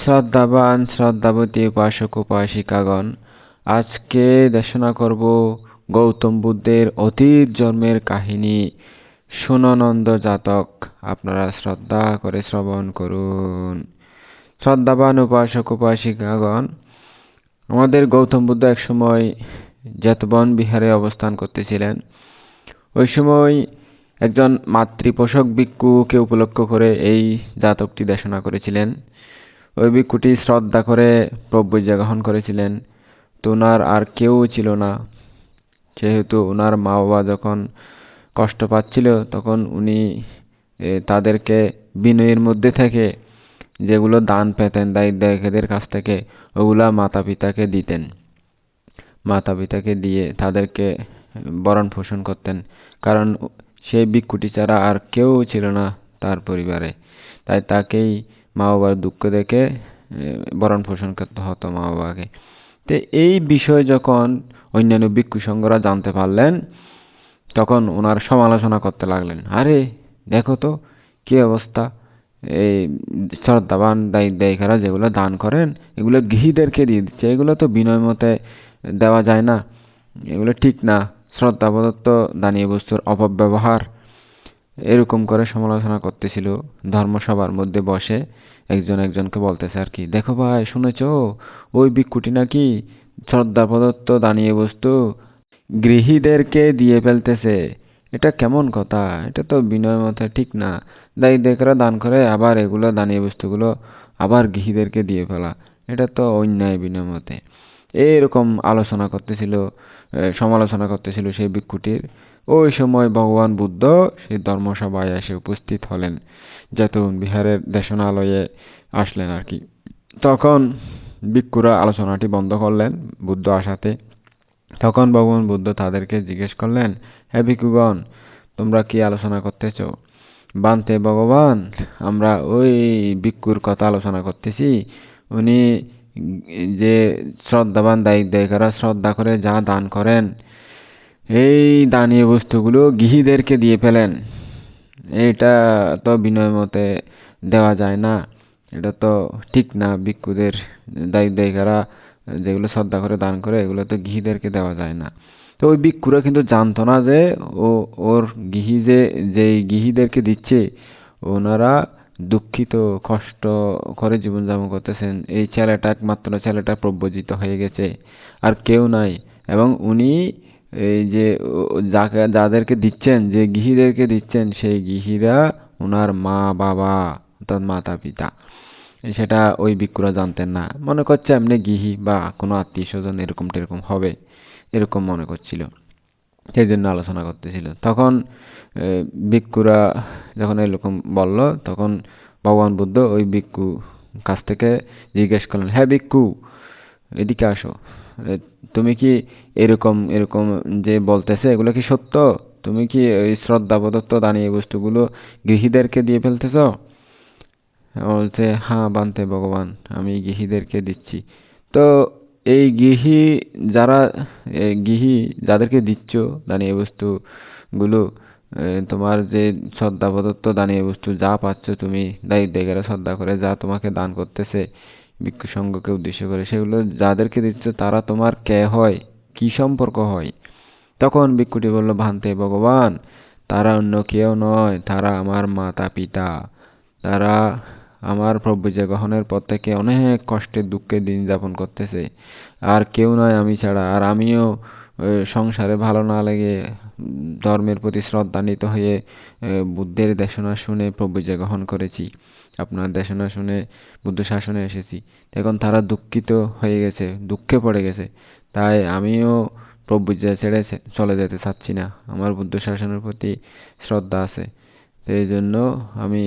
শ্রদ্ধাবান শ্রদ্ধাবতী উপাসক উপাসিকাগণ, আজকে দেশনা করব গৌতম বুদ্ধের অতীত জন্মের কাহিনী সুননন্দ জাতক। আপনারা শ্রদ্ধা করে শ্রবণ করুন। শ্রদ্ধাবান উপাসক উপাসিকাগণ, আমাদের গৌতম বুদ্ধ একসময় জেতবন বিহারে অবস্থান করতেছিলেন। ওই সময় একজন মাতৃপোষক ভিক্ষুকে উপলক্ষ করে এই জাতকটি দেশনা করেছিলেন। ওই ভিক্ষুটি শ্রদ্ধা করে প্রব্রজা গ্রহণ করেছিলেন। তো ওনার আর কেউ ছিল না, যেহেতু ওনার মা বাবা যখন কষ্ট পাচ্ছিল তখন উনি তাদেরকে বিনয়ের মধ্যে থেকে যেগুলো দান পেতেন দায়িত্বের কাছ থেকে, ওগুলা মাতা পিতাকে দিতেন। মাতা পিতাকে দিয়ে তাদেরকে ভরণ পোষণ করতেন, কারণ সেই ভিক্ষুটি ছাড়া আর কেউ ছিল না তার পরিবারে। তাই তাকেই মা বাবার দুঃখ দেখে ভরণ পোষণ করতে হতো মা বাবাকে। তো এই বিষয় যখন অন্যান্য ভিক্ষু সংঘরা জানতে পারলেন, তখন ওনার সমালোচনা করতে লাগলেন। আরে দেখো তো কি অবস্থা, এই শ্রদ্ধাবান দায়িত্বরা যেগুলো দান করেন এগুলো গৃহীদেরকে দিয়ে দিচ্ছে, এগুলো তো বিনয় মতে দেওয়া যায় না, এগুলো ঠিক না, শ্রদ্ধা প্রদত্ত দানীয় বস্তুর অপব্যবহার। এরকম করে সমালোচনা করতেছিল ধর্মসভার মধ্যে বসে। একজন একজনকে বলতেছে আর কি, দেখো ভাই শুনেছো, ওই ভিক্ষুটি নাকি শ্রদ্ধা প্রদত্ত দানীয় বস্তু গৃহীদেরকে দিয়ে ফেলতেছে। এটা কেমন কথা, এটা তো বিনয় মতে ঠিক না। দায়িত্বরা দান করে আবার এগুলো দানীয় বস্তুগুলো আবার গৃহীদেরকে দিয়ে ফেলা, এটা তো অন্যায় বিনয় মতে। এরকম আলোচনা করতেছিল, সমালোচনা করতেছিল সেই ভিক্ষুটির। ওই সময় ভগবান বুদ্ধ সেই ধর্মসভায় এসে উপস্থিত হলেন, জেতবন বিহারের দেশনালয়ে আসলেন আর কি। তখন ভিক্ষুরা আলোচনাটি বন্ধ করলেন বুদ্ধ আসাতে। তখন ভগবান বুদ্ধ তাদেরকে জিজ্ঞেস করলেন, হে ভিক্ষুগণ, তোমরা কি আলোচনা করতেছ? বান্তে ভগবান, আমরা ওই ভিক্ষুর কথা আলোচনা করতেছি। উনি যে শ্রদ্ধাবান দায়িত্বরা শ্রদ্ধা করে যা দান করেন, এই দানীয় বস্তুগুলো গৃহীদেরকে দিয়ে ফেলেন। এটা তো বিনয় মতে দেওয়া যায় না, এটা তো ঠিক না। ভিক্ষুদের দায়িত্বরা যেগুলো শ্রদ্ধা করে দান করে এগুলো তো গৃহীদেরকে দেওয়া যায় না। তো ওই ভিক্ষুরা কিন্তু জানতো না যে ওর গৃহী যেই গৃহীদেরকে দিচ্ছে ওনারা দুঃখিত, কষ্ট করে জীবনযাপন করতেছেন। এই ছেলেটা, একমাত্র ছেলেটা প্রব্রজিত হয়ে গেছে, আর কেউ নাই। এবং উনি এই যে যাদেরকে দিচ্ছেন, যে গৃহীদেরকে দিচ্ছেন, সেই গৃহীরা ওনার মা বাবা, অর্থাৎ মাতা পিতা। সেটা ওই ভিক্ষুরা জানতেন না, মনে করছে এমনি গৃহী বা কোনো আত্মীয় স্বজন এরকম টেরকম হবে, এরকম মনে করছিল। সেই জন্য আলোচনা করতেছিল। তখন ভিক্ষুরা যখন এরকম বলল, তখন ভগবান বুদ্ধ ওই ভিক্ষু কাছ থেকে জিজ্ঞেস করলেন, হ্যাঁ ভিক্ষু, এদিকে আসো। তুমি কি এরকম এরকম যে বলতেছে এগুলো কি সত্য? তুমি কি ওই শ্রদ্ধা প্রদত্ত দানীয় বস্তুগুলো গৃহীদেরকে দিয়ে ফেলতেছ? বলছে, হ্যাঁ বান্তে ভগবান, আমি গৃহীদেরকে দিচ্ছি। তো এই গৃহী যারা, এই গৃহী যাদেরকে দিচ্ছ দানীয় বস্তুগুলো, তোমার যে শ্রদ্ধা প্রদত্ত দানীয় বস্তু যা পাচ্ছ তুমি দায়িত্বরা শ্রদ্ধা করে যা তোমাকে দান করতেছে ভিক্ষু সংঘকে উদ্দেশ্য করে, সেগুলো যাদেরকে দিচ্ছ তারা তোমার কে হয়, কি সম্পর্ক হয়? তখন ভিক্ষুটি বলল, ভান্তে ভগবান, তারা অন্য কেউ নয়, তারা আমার মাতা পিতা। তারা আমার প্রভুজে গ্রহণের পর থেকে অনেক কষ্টের দুঃখে দিন যাপন করতেছে, আর কেউ নয় আমি ছাড়া। আর আমিও সংসারে ভালো না লেগে ধর্মের প্রতি শ্রদ্ধান্বিত হয়ে বুদ্ধের দেশনা শুনে প্রভুজে গ্রহণ করেছি, আপনার দেশনা শুনে বুদ্ধ শাসনে এসেছি। এখন তারা দুঃখিত হয়ে গেছে, দুঃখে পড়ে গেছে, তাই আমিও প্রভুজে ছেড়ে চলে যেতে চাচ্ছি না। আমার বুদ্ধ শাসনের প্রতি শ্রদ্ধা আছে, এই জন্য আমি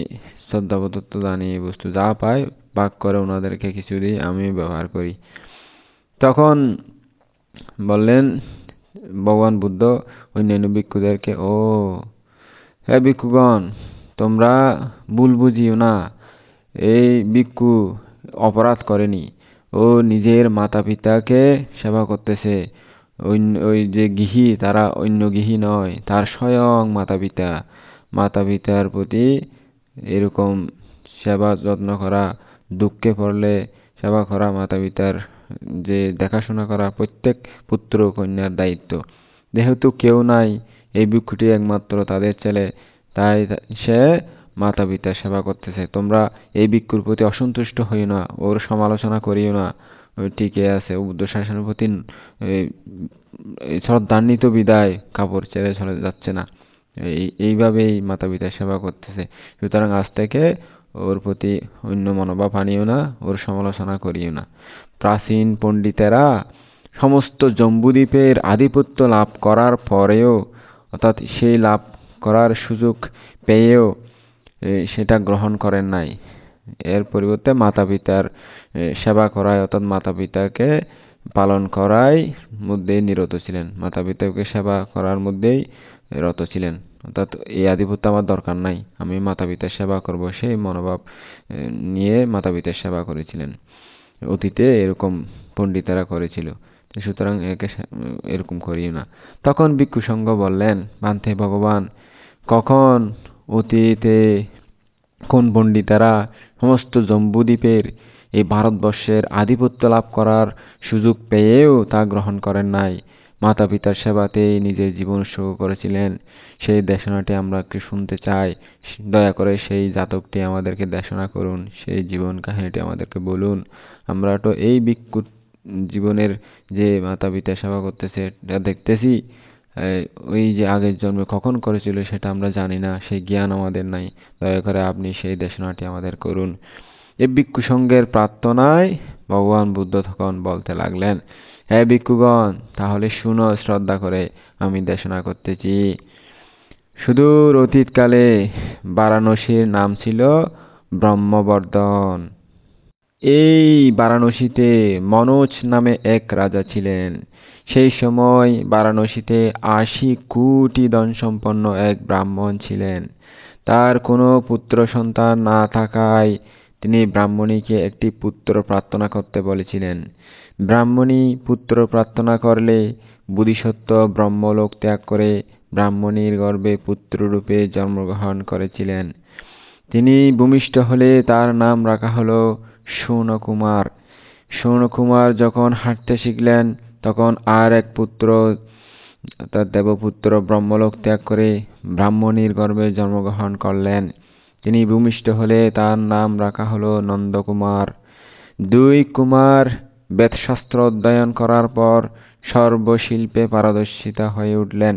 শ্রদ্ধা প্রদত্ত জানিয়ে বস্তু যা পাই ভাগ করে ওনাদেরকে কিছু দিই, আমি ব্যবহার করি। তখন বললেন ভগবান বুদ্ধ অন্যান্য ভিক্ষুদেরকে, ও হে ভিক্ষুগণ, তোমরা ভুল বুঝিও না, এই ভিক্ষু অপরাধ করেনি, ও নিজের মাতা পিতাকে সেবা করতেছে। ওই যে গৃহী তারা অন্য গৃহী নয়, তার স্বয়ং মাতা পিতা। মাতা পিতার প্রতি এরকম সেবা যত্ন করা দুঃখে পড়লে সেবা করা মাতা পিতার যে দেখাশোনা করা প্রত্যেক পুত্র কন্যার দায়িত্ব। যেহেতু কেউ নাই, এই ভিক্ষুটি একমাত্র তাদের ছেলে, তাই সে মাতা পিতার সেবা করতেছে। তোমরা এই ভিক্ষুর প্রতি অসন্তুষ্ট হইও না, ওর সমালোচনা করিও না। ঠিকই আছে, বুদ্ধ শাসনের প্রতি শ্রদ্ধান্বিত বিদায় কাপড় ছেড়ে চলে যাচ্ছে না, এইভাবেই মাতা পিতার সেবা করতেছে। সুতরাং আজ থেকে ওর প্রতি অন্য মনোভাব আনিও না, ওর সমালোচনা করিও না। প্রাচীন পণ্ডিতেরা সমস্ত জম্বুদ্বীপের আধিপত্য লাভ করার পরেও, অর্থাৎ সেই লাভ করার সুযোগ পেয়েও সেটা গ্রহণ করেন নাই। এর পরিবর্তে মাতা পিতার সেবা করায়, অর্থাৎ মাতা পিতাকে পালন করায় মধ্যেই নিরত ছিলেন, মাতা পিতাকে সেবা করার মধ্যেই রত ছিলেন। অর্থাৎ এই আধিপত্য আমার দরকার নাই, আমি মাতা পিতার সেবা করব, সেই মনোভাব নিয়ে মাতা পিতার সেবা করেছিলেন। অতীতে এরকম পণ্ডিতেরা করেছিল। সুতরাং এরকম করিও না। তখন ভিক্ষু সংঘ বললেন, পান্থে ভগবান, কখন অতীতে কোন পণ্ডিতেরা সমস্ত জম্বুদ্বীপের এই ভারতবর্ষের আধিপত্য লাভ করার সুযোগ পেয়েও তা গ্রহণ করেন নাই, মাতা পিতার সেবাতেই নিজের জীবন উৎসর্গ করেছিলেন, সেই দেশনাটি আমরা একটু শুনতে চাই। দয়া করে সেই জাতকটি আমাদেরকে দেশনা করুন, সেই জীবন কাহিনীটি আমাদেরকে বলুন। আমরা তো এই ভিক্ষু জীবনের যে মাতা পিতার সেবা করতেছে এটা দেখতেছি, ওই যে আগের জন্মে কখন করেছিল সেটা আমরা জানি না, সেই জ্ঞান আমাদের নাই। দয়া করে আপনি সেই দেশনাটি আমাদের করুন। এই ভিক্ষু সংঘের প্রার্থনায় ভগবান বুদ্ধ তখন বলতে লাগলেন, হে ভিক্ষুগণ, তাহলে শুনো শ্রদ্ধা করে, আমি দেশনা করতেছি। সুদূর অতীতকালে বারাণসীর নাম ছিল ব্রহ্মবর্ধন। এই বারাণসীতে মনোজ নামে এক রাজা ছিলেন। সেই সময় বারাণসীতে ৮০ কোটি ধনসম্পন্ন এক ব্রাহ্মণ ছিলেন। তার কোনো পুত্র সন্তান না থাকায় তিনি ব্রাহ্মণীকে একটি পুত্র প্রার্থনা করতে বলেছিলেন। ব্রাহ্মণী পুত্র প্রার্থনা করলে বোধিসত্ত্ব ব্রহ্মলোক ত্যাগ করে ব্রাহ্মণীর গর্ভে পুত্ররূপে জন্মগ্রহণ করেছিলেন। তিনি ভূমিষ্ঠ হলে তার নাম রাখা হলো শৌনকুমার। শৌনকুমার যখন হাঁটতে শিখলেন, তখন আর এক পুত্র, তার দেবপুত্র ব্রহ্মলোক ত্যাগ করে ব্রাহ্মণীর গর্ভে জন্মগ্রহণ করলেন। তিনি ভূমিষ্ঠ হলে তার নাম রাখা হলো নন্দকুমার। দুই কুমার বেদশাস্ত্র অধ্যয়ন করার পর সর্বশিল্পে পারদর্শিতা হয়ে উঠলেন।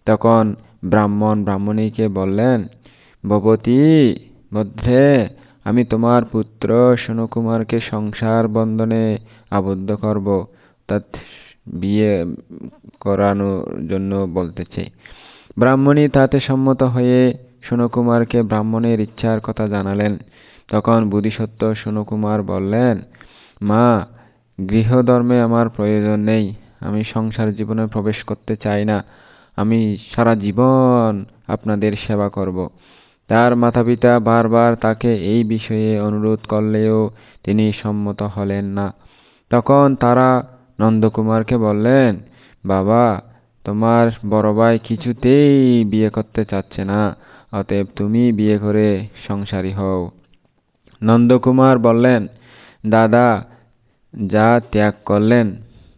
তখন ব্রাহ্মণ ব্রাহ্মণীকে বললেন, ভবতী মধ্যে আমি তোমার পুত্র শৌনকুমারকে সংসার বন্ধনে আবদ্ধ করব, অর্থাৎ বিয়ে করানোর জন্য বলতেছে। ব্রাহ্মণী তাতে সম্মত হয়ে শৌনকুমারকে ব্রাহ্মণের ইচ্ছার কথা জানালেন। তখন বোধিসত্ত্ব শৌনকুমার বললেন, মা, গৃহধর্মে আমার প্রয়োজন নেই, আমি সংসার জীবনে প্রবেশ করতে চাই না, আমি সারা জীবন আপনাদের সেবা করব। তার মাতাপিতা বারবার তাকে এই বিষয়ে অনুরোধ করলেও তিনি সম্মত হলেন না। তখন তারা নন্দকুমারকে বললেন, বাবা, তোমার বড় ভাই কিছুতেই বিয়ে করতে চাচ্ছে না, অতএব তুমি বিয়ে করে সংসারী হও। নন্দকুমার বললেন, দাদা যা ত্যাগ করলেন,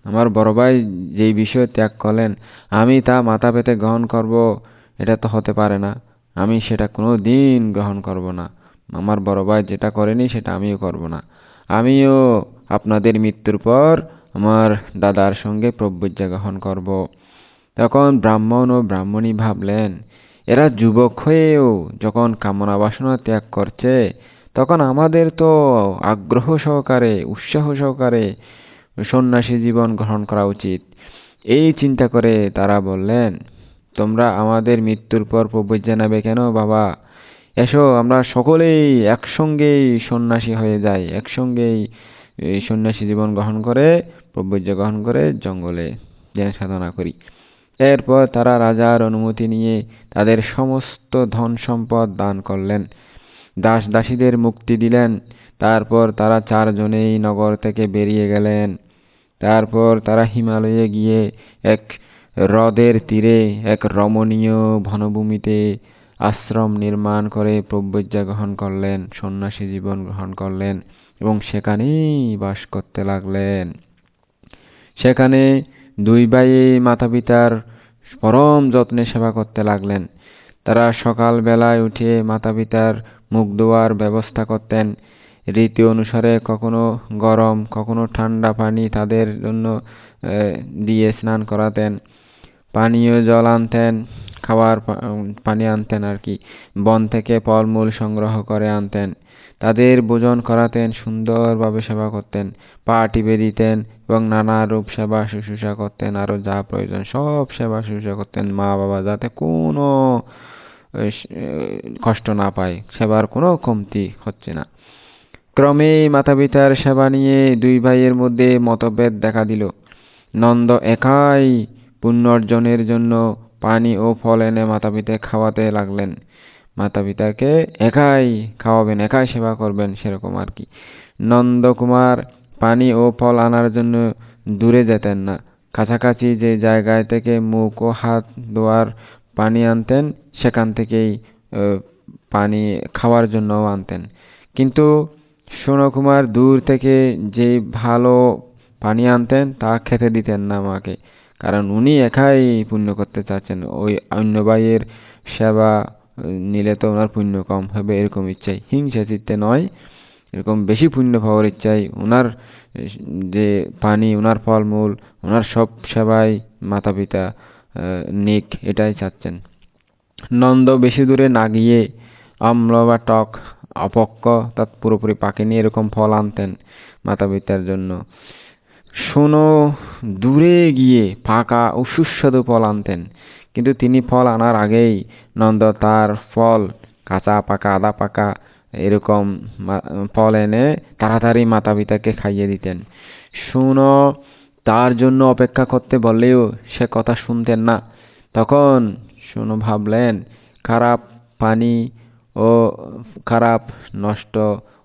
আমার বড় ভাই যেই বিষয় ত্যাগ করলেন, আমি তা মাথা পেতে গ্রহণ করব, এটা তো হতে পারে না। আমি সেটা কোনো দিন গ্রহণ করব না। আমার বড় ভাই যেটা করেনি সেটা আমিও করব না। আমিও আপনাদের মৃত্যুর পর আমার দাদার সঙ্গে প্রব্রজ্ঞা গ্রহণ করব। তখন ব্রাহ্মণ ও ব্রাহ্মণী ভাবলেন, এরা যুবক হয়েও যখন কামনা বাসনা ত্যাগ করছে, তখন আমাদের তো আগ্রহ সহকারে, উৎসাহ সহকারে সন্ন্যাসী জীবন গ্রহণ করা উচিত। এই চিন্তা করে তারা বললেন, তোমরা আমাদের মৃত্যুর পর প্রব্রজ্ঞা নেবে কেন বাবা? এসো, আমরা সকলেই একসঙ্গেই সন্ন্যাসী হয়ে যাই, একসঙ্গেই এই সন্ন্যাসী জীবন গ্রহণ করে প্রব্রজ্ঞা গ্রহণ করে জঙ্গলে জ্ঞান সাধনা করি। এরপর তারা রাজার অনুমতি নিয়ে তাদের সমস্ত ধন সম্পদ দান করলেন, দাস দাসীদের মুক্তি দিলেন। তারপর তারা চারজনেই নগর থেকে বেরিয়ে গেলেন। তারপর তারা হিমালয়ে গিয়ে এক হ্রদের তীরে এক রমণীয় বনভূমিতে আশ্রম নির্মাণ করে ব্রহ্মচর্য গ্রহণ করলেন, সন্ন্যাসী জীবন গ্রহণ করলেন এবং সেখানেই বাস করতে লাগলেন। সেখানে দুই ভাই মাতা পিতার পরম যত্নে সেবা করতে লাগলেন। তারা সকাল বেলায় উঠে মাতা পিতার মুখ ধোয়ার ব্যবস্থা করতেন। রীতি অনুসারে কখনো গরম কখনো ঠান্ডা পানি তাদের জন্য দিয়ে স্নান করাতেন। পানীয় জল আনতেন, খাওয়ার পানি আনতেন আর কি। বন থেকে ফলমূল সংগ্রহ করে আনতেন। তাদের ভোজন করাতেন, সুন্দরভাবে সেবা করতেন, পা টিপে দিতেন এবং নানা রূপ সেবা শুশ্রূষা করতেন। আরও যা প্রয়োজন সব সেবা শুশ্রূষা করতেন মা বাবা, যাতে কোনো কষ্ট না পায়, সেবার কোনো কমতি হচ্ছে না। ক্রমেই মাতা পিতার সেবা নিয়ে দুই ভাইয়ের মধ্যে মতভেদ দেখা দিল। নন্দ একাই পুণ্য অর্জনের জন্য পানি ও ফল এনে মাতা পিতাকে খাওয়াতে লাগলেন। মাতা পিতাকে একাই খাওয়াবেন, একাই সেবা করবেন, সেরকম আর কি। নন্দকুমার পানি ও ফল আনার জন্য দূরে যেতেন না। কাছাকাছি যে জায়গায় থেকে মুখ ও হাত ধোয়ার পানি আনতেন, সেখান থেকেই পানি খাওয়ার জন্য আনতেন। কিন্তু সোনকুমার দূর থেকে যে ভালো পানি আনতেন তা খেতে দিতেন না মাকে, কারণ উনি একাই পুণ্য করতে চাচ্ছেন। ওই অন্য ভাইয়ের সেবা নিলে তো ওনার পুণ্য কম হবে, এরকম ইচ্ছাই, হিংসা চিত্তে নয়, এরকম বেশি পুণ্য পাওয়ার ইচ্ছাই ওনার যে পানি, ওনার ফলমূল, ওনার সব সেবাই মাতা পিতা নিক, এটাই চাচ্ছেন। নন্দ বেশি দূরে না গিয়ে অম্ল বা টক, অপক্ক তা পুরোপুরি পাকেনি এরকম ফল আনতেন মাতা পিতার জন্য। শোনো দূরে গিয়ে পাকা ও সুস্বাদু ফল আনতেন। কিন্তু তিনি ফল আনার আগেই নন্দ তার ফল, কাঁচা পাকা আধা পাকা এরকম ফল এনে তাড়াতাড়ি মাতা পিতাকে খাইয়ে দিতেন। শোনো তার জন্য অপেক্ষা করতে বললেও সে কথা শুনতেন না। তখন শোনো ভাবলেন, খারাপ পানি ও খারাপ নষ্ট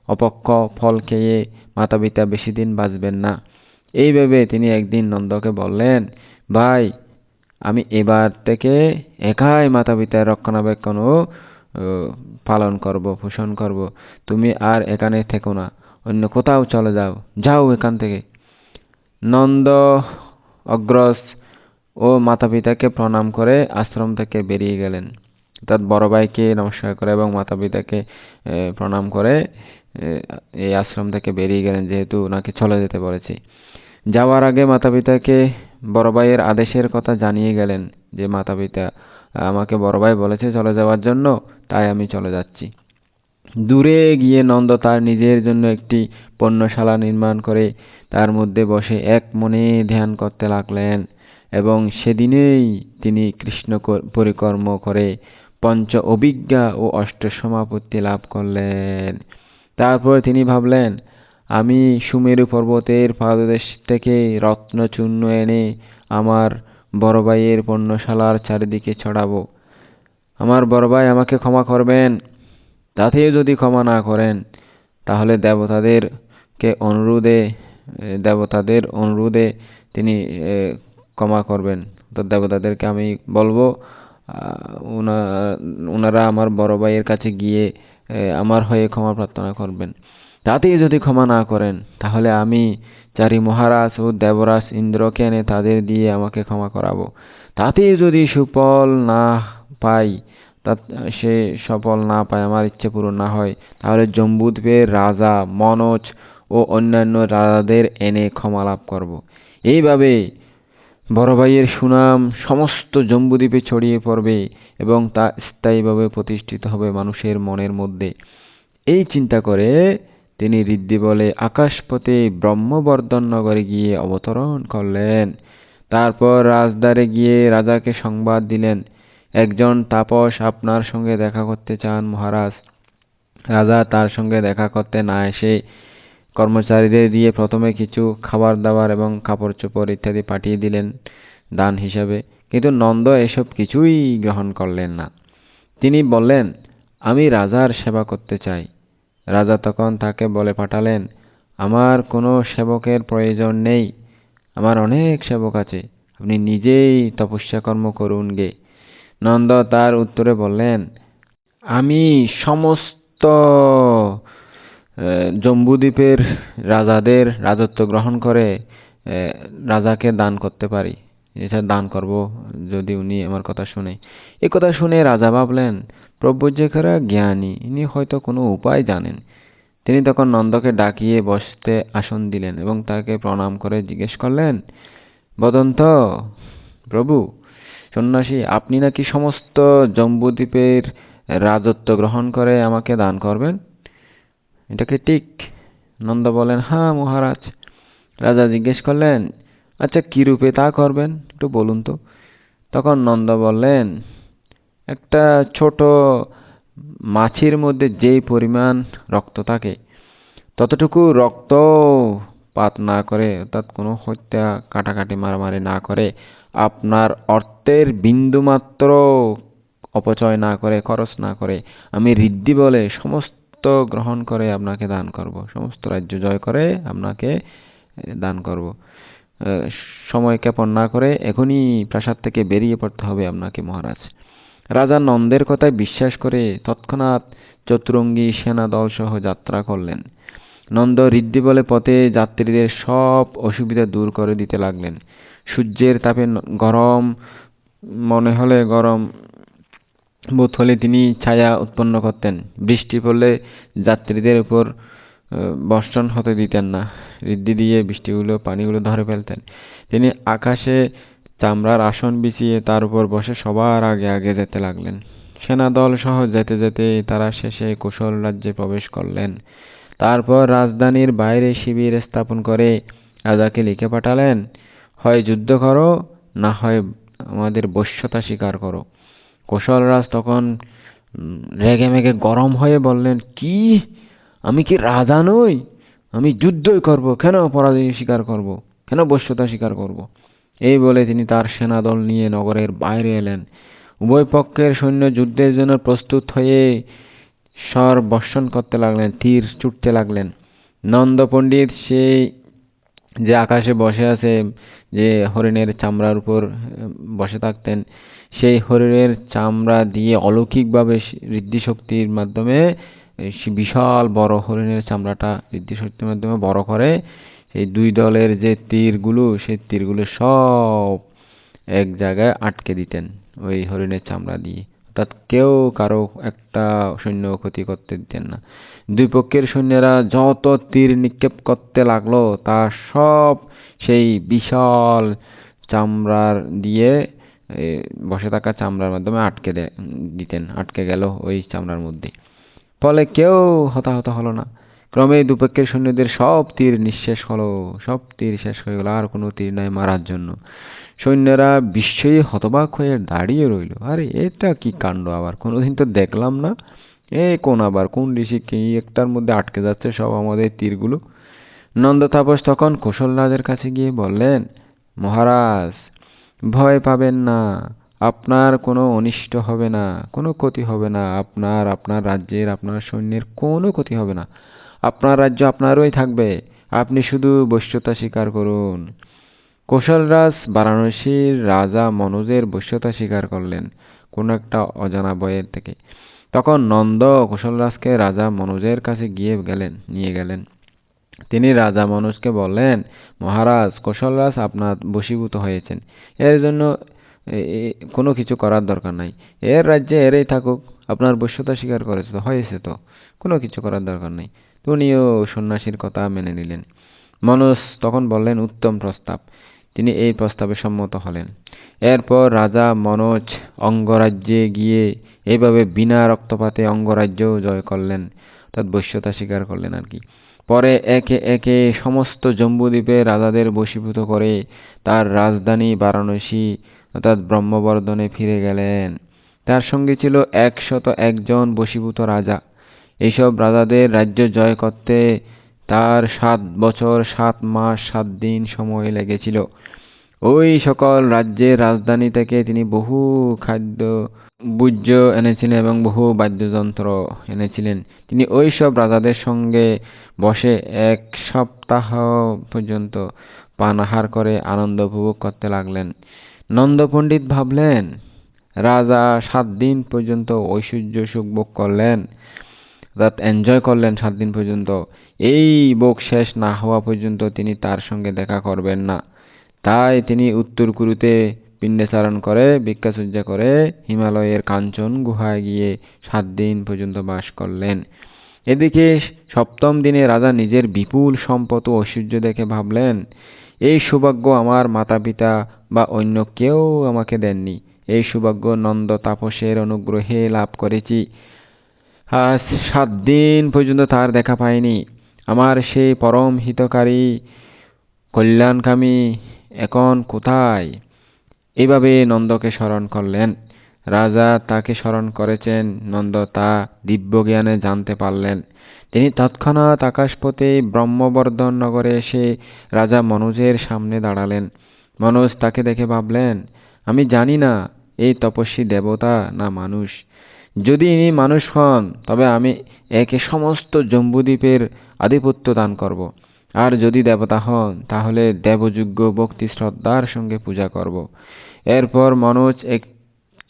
অপক্ক ফল খেয়ে মাতা পিতা বেশি দিন বাঁচবেন না। এই ভেবে তিনি একদিন নন্দকে বললেন, ভাই আমি এবার থেকে একাই মাতা পিতার রক্ষণাবেক্ষণ ও পালন করব, পোষণ করব। তুমি আর এখানে থেকো না, অন্য কোথাও চলে যাও, যাও এখান থেকে। নন্দ অগ্রজ ও মাতা পিতাকে প্রণাম করে আশ্রম থেকে বেরিয়ে গেলেন। অর্থাৎ বড় ভাইকে নমস্কার করে এবং মাতা পিতাকে প্রণাম করে এই আশ্রম থেকে বেরিয়ে গেলেন, যেহেতু ওনাকে চলে যেতে বলেছি। যাওয়ার আগে মাতা পিতাকে বড় ভাইয়ের আদেশের কথা জানিয়ে গেলেন যে মাতা পিতা আমাকে বড় ভাই বলেছে চলে যাওয়ার জন্য, তাই আমি চলে যাচ্ছি। দূরে গিয়ে নন্দ তার নিজের জন্য একটি পণ্যশালা নির্মাণ করে তার মধ্যে বসে এক মনে ধ্যান করতে লাগলেন এবং সেদিনেই তিনি কৃষ্ণ পরিকর্ম করে পঞ্চ অভিজ্ঞা ও অষ্ট সমাপত্তি লাভ করলেন। তারপর তিনি ভাবলেন, আমি সুমেরু পর্বতের পাদদেশ থেকে রত্নচূর্ণ এনে আমার বড় ভাইয়ের পণ্যশালার চারিদিকে ছড়াবো। আমার বড় ভাই আমাকে ক্ষমা করবেন। তাতেও যদি ক্ষমা না করেন তাহলে দেবতাদের অনুরোধে তিনি ক্ষমা করবেন। তো দেবতাদেরকে আমি বলবো ওনারা আমার বড় ভাইয়ের কাছে গিয়ে আমার হয়ে ক্ষমা প্রার্থনা করবেন। তাতেই যদি ক্ষমা না করেন তাহলে আমি চারি মহারাজ ও দেবরাজ ইন্দ্রকে এনে তাদের দিয়ে আমাকে ক্ষমা করাবো। তাতেই যদি সুফল না পাই, সে সফল না পায়, আমার ইচ্ছে পূরণ না হয়, তাহলে জম্বুদ্বীপের রাজা মনোজ ও অন্যান্য রাজাদের এনে ক্ষমা লাভ করব। এইভাবে বড় ভাইয়ের সুনাম সমস্ত জম্বুদ্বীপে ছড়িয়ে পড়বে এবং তা স্থায়ীভাবে প্রতিষ্ঠিত হবে মানুষের মনের মধ্যে। এই চিন্তা করে তিনি ঋদ্ধি বলে আকাশপথে ব্রহ্মবর্ধন নগরে গিয়ে অবতরণ করলেন। তারপর রাজদ্বারে গিয়ে রাজাকে সংবাদ দিলেন, একজন তাপস আপনার সঙ্গে দেখা করতে চান মহারাজ। রাজা তার সঙ্গে দেখা করতে না এসে কর্মচারীদের দিয়ে প্রথমে কিছু খাবার দাবার এবং কাপড় চোপড় ইত্যাদি পাঠিয়ে দিলেন দান হিসাবে। কিন্তু নন্দ এসব কিছুই গ্রহণ করলেন না। তিনি বললেন, আমি রাজার সেবা করতে চাই। রাজা তখন তাকে বলে পাঠালেন, আমার কোনো সেবকের প্রয়োজন নেই, আমার অনেক সেবক আছে, আপনি নিজেই তপস্যা কর্ম করুন গে। নন্দ তার উত্তরে বললেন, আমি সমস্ত জম্বুদ্বীপের রাজাদের রাজত্ব গ্রহণ করে রাজাকে দান করতে পারি, এটা দান করব যদি উনি আমার কথা শুনে। এই কথা শুনে রাজা ভাবলেন, প্রভু যে খারা জ্ঞানী, ইনি হয়তো কোনো উপায় জানেন। তিনি তখন নন্দকে ডাকিয়ে বসতে আসন দিলেন এবং তাকে প্রণাম করে জিজ্ঞেস করলেন, বদন্ত প্রভু, সন্ন্যাসী, আপনি নাকি সমস্ত জম্বুদ্বীপের রাজত্ব গ্রহণ করে আমাকে দান করবেন, এটা কি ঠিক? নন্দ বলেন, হ্যাঁ মহারাজ। রাজা জিজ্ঞেস করলেন, আচ্ছা কি রূপে তা করবেন, একটু বলুন তো। তখন নন্দ বললেন, একটা ছোট মাছির মধ্যে যেই পরিমাণ রক্ত থাকে, ততটুকু রক্ত পাত না করে, অর্থাৎ কোনো হত্যা কাটাকাটি মারামারি না করে, আপনার অর্থের বিন্দুমাত্র অপচয় না করে, খরচ না করে, আমি ঋদ্ধি বলে সমস্ত গ্রহণ করে আপনাকে দান করব, সমস্ত রাজ্য জয় করে আপনাকে দান করব। সময় ক্ষেপণ না করে এখনই প্রাসাদ থেকে বেরিয়ে পড়তে হবে আপনাকে মহারাজ। রাজা নন্দের কথায় বিশ্বাস করে তৎক্ষণাৎ চতুরঙ্গী সেনা দল সহ যাত্রা করলেন। নন্দ ঋদ্ধি বলে পথে যাত্রীদের সব অসুবিধা দূর করে দিতে লাগলেন। সূর্যের তাপে গরম মনে হলে, গরম বোধ হলে তিনি ছায়া উৎপন্ন করতেন। বৃষ্টি পড়লে যাত্রীদের উপর বর্ষণ হতে দিতেন না, ঋদ্ধি দিয়ে বৃষ্টিগুলো পানিগুলো ধরে ফেলতেন। তিনি আকাশে চামড়ার আসন বিছিয়ে তার উপর বসে সবার আগে আগে যেতে লাগলেন। সেনাদল সহ যেতে যেতে তারা শেষে কুশল রাজ্যে প্রবেশ করলেন। তারপর রাজধানীর বাইরে শিবির স্থাপন করে রাজাকে লিখে পাঠালেন, হয় যুদ্ধ করো, না হয় আমাদের বশ্যতা স্বীকার করো। কৌশলরাজ তখন রেগে মেগে গরম হয়ে বললেন, কি, আমি কি রাজা নই? আমি যুদ্ধই করব, কেন পরাজয় স্বীকার করব, কেন বশ্যতা স্বীকার করব? এই বলে তিনি তার সেনাদল নিয়ে নগরের বাইরে এলেন। উভয় পক্ষের সৈন্য যুদ্ধের জন্য প্রস্তুত হয়ে স্বর বর্ষণ করতে লাগলেন, তীর ছুটতে লাগলেন। নন্দ পণ্ডিত সেই যে আকাশে বসে আছে, যে হরিণের চামড়ার উপর বসে থাকতেন, সেই হরিণের চামড়া দিয়ে অলৌকিকভাবে ঋদ্ধি শক্তির মাধ্যমে বিশাল বড় হরিণের চামড়াটা ঋদ্ধি শক্তির মাধ্যমে বড় করে এই দুই দলের যে তীরগুলো, সেই তীরগুলো সব এক জায়গায় আটকে দিতেন ওই হরিণের চামড়া দিয়ে। অর্থাৎ কেউ কারো একটা সৈন্য ক্ষতি করতে দিতেন না। দুই পক্ষের সৈন্যরা যত তীর নিক্ষেপ করতে লাগলো, তা সব সেই বিশাল চামড়ার দিয়ে বসে থাকা চামড়ার মাধ্যমে দিতেন, আটকে গেল ওই চামড়ার মধ্যে। ফলে কেউ হতাহত হলো না। ক্রমে দুপক্ষের সৈন্যদের সব তীর নিঃশেষ হলো, সব তীর শেষ হয়ে গেল, আর কোনো তীর নাই মারার জন্য। সৈন্যরা বিস্ময়ে হতবাক হয়ে দাঁড়িয়ে রইল। আরে এটা কি কাণ্ড, আবার কোনোদিন তো দেখলাম না, কোন ঋষি কি একটার মধ্যে আটকে যাচ্ছে সব আমাদের তীরগুলো। নন্দ তাপস তখন কৌশল রাজের কাছে গিয়ে বললেন, মহারাজ, ভয় পাবেন না, আপনার কোনো অনিষ্ট হবে না, কোনো ক্ষতি হবে না, আপনার রাজ্যের, আপনার সৈন্যের কোনো ক্ষতি হবে না। আপনার রাজ্য আপনারই থাকবে, আপনি শুধু বশ্যতা স্বীকার করুন। কৌশলরাজ বারাণসীর রাজা মনোজের বশ্যতা স্বীকার করলেন কোনো একটা অজানা বইয়ের থেকে। তখন নন্দ কৌশলরাজকে রাজা মনোজের কাছে নিয়ে গেলেন। তিনি রাজা মনোজকে বললেন, মহারাজ, কৌশলরাজ আপনার বশীভূত হয়েছেন, এর জন্য কোনো কিছু করার দরকার নাই, এর রাজ্যে এরই থাকুক, আপনার বশ্যতা স্বীকার করেছে তো, হয়েছে তো, কোনো কিছু করার দরকার নেই। উনিও সন্ন্যাসীর কথা মেনে নিলেন। মনোজ তখন বললেন, উত্তম প্রস্তাব। তিনি এই প্রস্তাবে সম্মত হলেন। এরপর রাজা মনোজ অঙ্গরাজ্যে গিয়ে এইভাবে বিনা রক্তপাতে অঙ্গরাজ্য জয় করলেন, অর্থাৎ বশ্যতা স্বীকার করলেন আর কি। পরে একে একে সমস্ত জম্বুদ্বীপের রাজাদের বশীভূত করে তার রাজধানী বারাণসী অর্থাৎ ব্রহ্মবর্ধনে ফিরে গেলেন। তার সঙ্গে ছিল 101 জন বশীভূত রাজা। এইসব রাজাদের রাজ্য জয় করতে তার 7 বছর 7 মাস 7 দিন সময় লেগেছিল। ওই সকল রাজ্যের রাজধানী থেকে তিনি বহু খাদ্য ভোজ্য এনেছিলেন এবং বহু বাদ্যযন্ত্র এনেছিলেন। তিনি ওই সব রাজাদের সঙ্গে বসে 1 সপ্তাহ পর্যন্ত পানাহার করে আনন্দ উপভোগ করতে লাগলেন। নন্দ পণ্ডিত ভাবলেন, রাজা 7 দিন পর্যন্ত ঐশ্বর্য সুখ ভোগ করলেন, অর্থাৎ এনজয় করলেন 7 দিন পর্যন্ত। এই ভোগ শেষ না হওয়া পর্যন্ত তিনি তার সঙ্গে দেখা করবেন না। তাই তিনি উত্তর কুরুতে পিণ্ডাচারণ করে ভিক্ষাচর্যা করে হিমালয়ের কাঞ্চন গুহায় গিয়ে 7 দিন পর্যন্ত বাস করলেন। এদিকে 7ম দিনে রাজা নিজের বিপুল সম্পদ ও ঐশ্বর্য দেখে ভাবলেন, এই সৌভাগ্য আমার মাতা পিতা বা অন্য কেউ আমাকে দেননি। এই সৌভাগ্য নন্দ তাপসের অনুগ্রহে লাভ করেছি। আজ 7 দিন পর্যন্ত তার দেখা পাইনি। আমার সেই পরম হিতকারী কল্যাণকামী এখন কোথায়? এইভাবে নন্দকে স্মরণ করলেন। রাজা তাকে স্মরণ করেছেন, নন্দ তা দিব্যজ্ঞানে জানতে পারলেন। তিনি তৎক্ষণাৎ আকাশপথে ব্রহ্মবর্ধন নগরে এসে রাজা মনোজের সামনে দাঁড়ালেন। মনোজ তাকে দেখে ভাবলেন, আমি জানি না এই তপস্বী দেবতা না মানুষ। যদি ইনি মানুষ হন তবে আমি একে সমস্ত জম্বুদ্বীপের আধিপত্য দান করব। আর যদি দেবতা হন তাহলে দেবযোগ্য ভক্তি শ্রদ্ধার সঙ্গে পূজা করব। এরপর মনোজ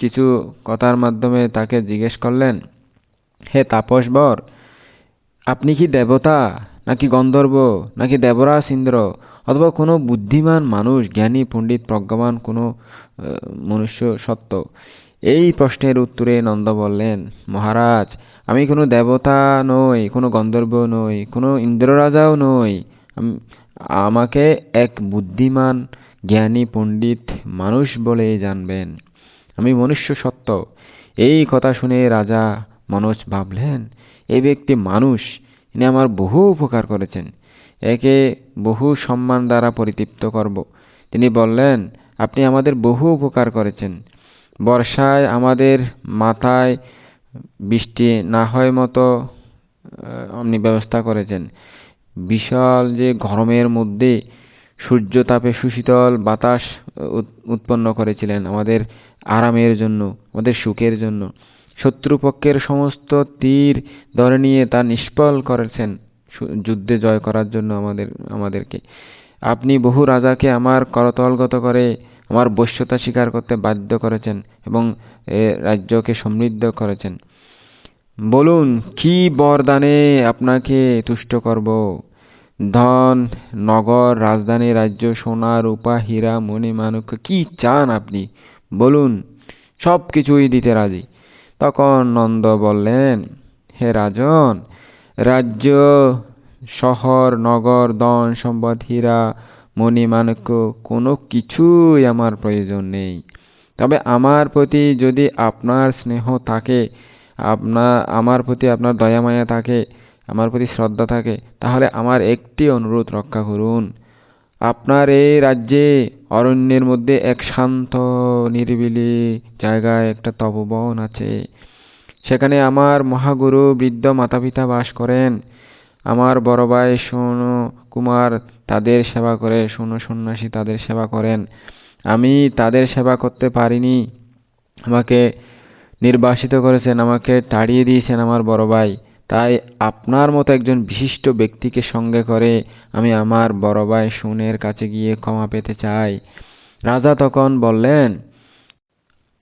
কিছু কথার মাধ্যমে তাকে জিজ্ঞেস করলেন, হে তাপসবর, আপনি কি দেবতা নাকি গন্ধর্ব নাকি দেবরাজ ইন্দ্র অথবা কোনো বুদ্ধিমান মানুষ, জ্ঞানী পণ্ডিত প্রজ্ঞাবান কোনো মনুষ্য সত্য? এই প্রশ্নের উত্তরে নন্দ বললেন, মহারাজ, আমি কোনো দেবতা নই, কোনো গন্ধর্ব নই, কোনো ইন্দ্ররাজাও নই। আমাকে এক বুদ্ধিমান জ্ঞানী পণ্ডিত মানুষ বলেই জানবেন। আমি মনুষ্য সত্য। এই কথা শুনে রাজা মনোজ ভাবলেন, এই ব্যক্তি মানুষ, ইনি আমার বহু উপকার করেছেন, একে বহু সম্মান দ্বারা পরিতৃপ্ত করব। তিনি বললেন, আপনি আমাদের বহু উপকার করেছেন। বর্ষায় আমাদের মাথায় বৃষ্টি না হয় মতো আপনি ব্যবস্থা করেছেন। বিশাল যে গরমের মধ্যে সূর্যতাপে সুশীতল বাতাস উৎপন্ন করেছিলেন আমাদের আরামের জন্য, আমাদের সুখের জন্য। শত্রুপক্ষের সমস্ত তীর ধরে নিয়ে তা নিষ্ফল করেছেন যুদ্ধে জয় করার জন্য আমাদেরকে। আপনি বহু রাজাকে আমার করতলগত করে আমার বশ্যতা স্বীকার করতে বাধ্য করেছেন এবং রাজ্যকে সমৃদ্ধ করেছেন। বলুন, কি বরদানে আপনাকে তুষ্ট করব? ধন, নগর, রাজধানী, রাজ্য, সোনা, রূপা, হীরা, মণি, মাণিক্য, কি চান আপনি বলুন, সব কিছুই দিতে রাজি। তখন নন্দ বললেন, হে রাজন, রাজ্য, শহর, নগর, ধন সম্পদ, হীরা, মণি, মাণিক্য কোনো কিছুই আমার প্রয়োজন নেই। তবে আমার প্রতি যদি আপনার স্নেহ থাকে, আমার প্রতি আপনার দয়া মায়া থাকে, আমার প্রতি শ্রদ্ধা থাকে, তাহলে আমার একটি অনুরোধ রক্ষা করুন। আপনার এই রাজ্যে অরণ্যের মধ্যে এক শান্ত নিরিবিলি জায়গায় একটা তপোবন আছে। সেখানে আমার মহাগুরু বৃদ্ধ মাতা পিতা বাস করেন। আমার বড় ভাই শোনো কুমার তাদের সেবা করে, শোনো সন্ন্যাসী তাদের সেবা করেন। আমি তাদের সেবা করতে পারিনি, আমাকে নির্বাসিত করেছেন, আমাকে তাড়িয়ে দিয়েছেন আমার বড় ভাই। তাই আপনার মতো একজন বিশিষ্ট ব্যক্তিকে সঙ্গে করে আমি আমার বড় ভাই শোনের কাছে গিয়ে ক্ষমা পেতে চাই। রাজা তখন বললেন,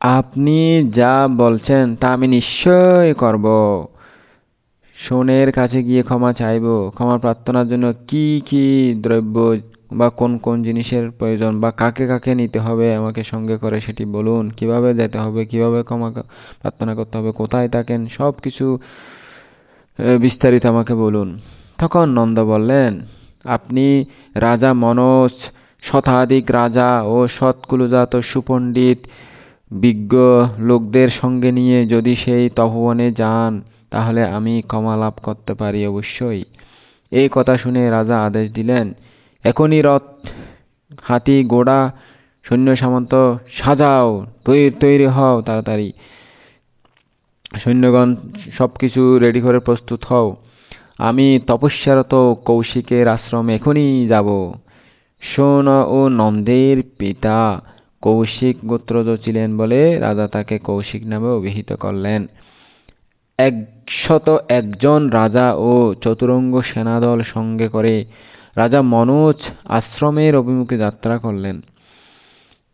আপনি যা বলছেন তা আমি নিশ্চয় করব। শোনের কাছে গিয়ে ক্ষমা চাইব। ক্ষমা প্রার্থনার জন্য কি কি দ্রব্য বা কোন কোন জিনিসের প্রয়োজন বা কাকে কাকে নিতে হবে আমাকে সঙ্গে করে সেটি বলুন। কিভাবে যেতে হবে, কিভাবে ক্ষমা প্রার্থনা করতে হবে, কোথায় থাকেন, সব কিছু বিস্তারিত আমাকে বলুন। তখন নন্দ বললেন, আপনি রাজা মনোজ শতাধিক রাজা ও সৎকুলজাত সুপণ্ডিত বিজ্ঞ লোকদের সঙ্গে নিয়ে যদি সেই তপবনে যান তাহলে আমি ক্ষমা লাভ করতে পারি অবশ্যই। এই কথা শুনে রাজা আদেশ দিলেন, এখনই রথ, হাতি, ঘোড়া, সৈন্য সামন্ত সাজাও, তৈরি হও, তাড়াতাড়ি সৈন্যগণ সব কিছু রেডি করে প্রস্তুত হও। আমি তপস্যারত কৌশিকের আশ্রমে এখনই যাব। সোন ও নন্দের পিতা কৌশিক গোত্রজ ছিলেন বলে রাজা তাকে কৌশিক নামে অভিহিত করলেন। 101 রাজা ও চতুরঙ্গ সেনাদল সঙ্গে করে রাজা মনোজ আশ্রমের অভিমুখে যাত্রা করলেন।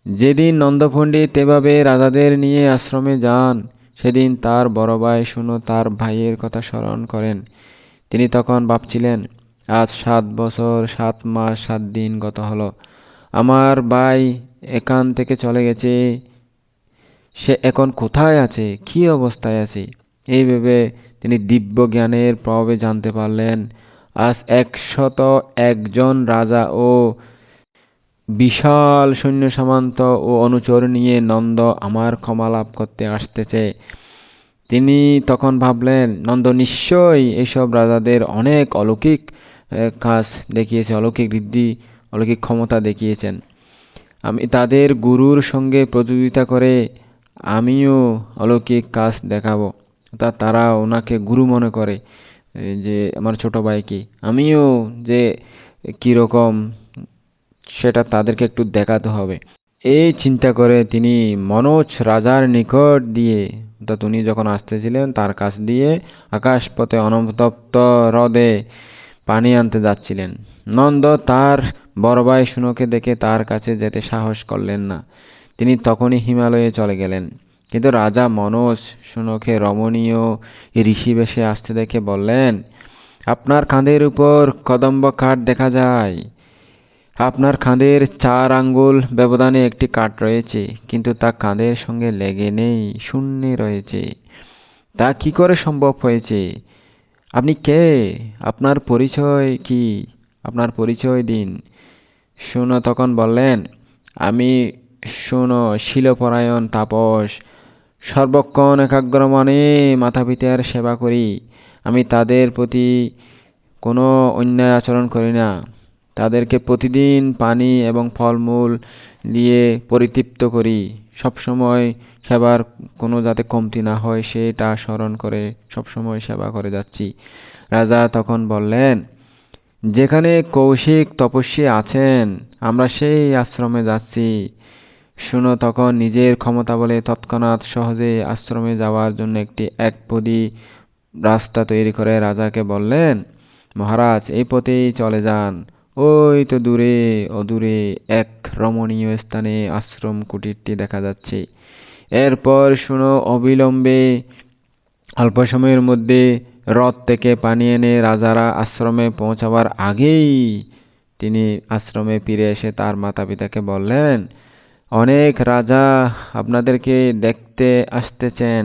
যেদিন নন্দপণ্ডিত এভাবে রাজাদের নিয়ে আশ্রমে যান, সেদিন তার বড় ভাই শুনো তার ভাইয়ের কথা স্মরণ করেন। তিনি তখন ভাবছিলেন, আজ 7 বছর 7 মাস 7 দিন গত হলো, আমার ভাই এখান থেকে চলে গেছে। সে এখন কোথায় আছে, কী অবস্থায় আছে? এই ভেবে তিনি দিব্য জ্ঞানের প্রভাবে জানতে পারলেন, আজ 101 জন রাজা ও বিশাল সৈন্য সামন্ত ও অনুচর নিয়ে নন্দ আমার ক্ষমা লাভ করতে আসতেছে। তিনি তখন ভাবলেন, নন্দ নিশ্চয়ই এইসব রাজাদের অনেক অলৌকিক কাজ দেখিয়েছে, অলৌকিক ঋদ্ধি, অলৌকিক ক্ষমতা দেখিয়েছেন। আমি তাদের গুরুর সঙ্গে প্রতিযোগিতা করে আমিও অলৌকিক কাজ দেখাবো। তারা ওনাকে গুরু মনে করে, যে আমার ছোট ভাইকে, আমিও যে কীরকম সেটা তাদেরকে একটু দেখাতে হবে। এই চিন্তা করে তিনি মনোজ রাজার নিকট দিয়ে, অর্থাৎ উনি যখন আসতেছিলেন তার কাছ দিয়ে আকাশপথে অনন্তপ্ত হ্রদে পানি আনতে যাচ্ছিলেন। নন্দ তার বড় ভাই শুনোকে দেখে তার কাছে যেতে সাহস করলেন না। তিনি তখনই হিমালয়ে চলে গেলেন। কিন্তু রাজা মনোজ শুনোকে রমণীয় ঋষি বেশে আসতে দেখে বললেন, আপনার কাঁধের উপর কদম্ব কাঠ দেখা যায়। আপনার কাঁধের 4 আঙ্গুল ব্যবধানে একটি কাঠ রয়েছে, কিন্তু তা কাঁধের সঙ্গে লেগে নেই, শূন্যে রয়েছে। তা কি করে সম্ভব হয়েছে? আপনি কে? আপনার পরিচয় কি? আপনার পরিচয় দিন। শুনো তখন বললেন, আমি শুনো শিলপরায়ণ তাপস, সর্বক্ষণ একাগ্র মনে মাতা পিতার সেবা করি। আমি তাদের প্রতি কোনো অন্যায় আচরণ করি না। তাদেরকে প্রতিদিন পানি এবং ফলমূল দিয়ে পরিতৃপ্ত করি। সবসময় সেবার কোনো যাতে কমতি না হয় সেটা স্মরণ করে সবসময় সেবা করে যাচ্ছি। রাজা তখন বললেন, যেখানে কৌশিক তপস্বী আছেন আমরা সেই আশ্রমে যাচ্ছি। শুনো তখন নিজের ক্ষমতা বলে তৎক্ষণাৎ সহজে আশ্রমে যাওয়ার জন্য একটি একপদী রাস্তা তৈরি করে রাজাকে বললেন, মহারাজ এই পথেই চলে যান। ওই তো দূরে অদূরে এক রমণীয় স্থানে আশ্রম কুটিরটি দেখা যাচ্ছে। এরপর শুনো অবিলম্বে অল্প সময়ের মধ্যে হ্রদ থেকে পানি এনে রাজারা আশ্রমে পৌঁছাবার আগেই তিনি আশ্রমে ফিরে এসে তার মাতা পিতাকে বললেন, অনেক রাজা আপনাদেরকে দেখতে আসতেছেন।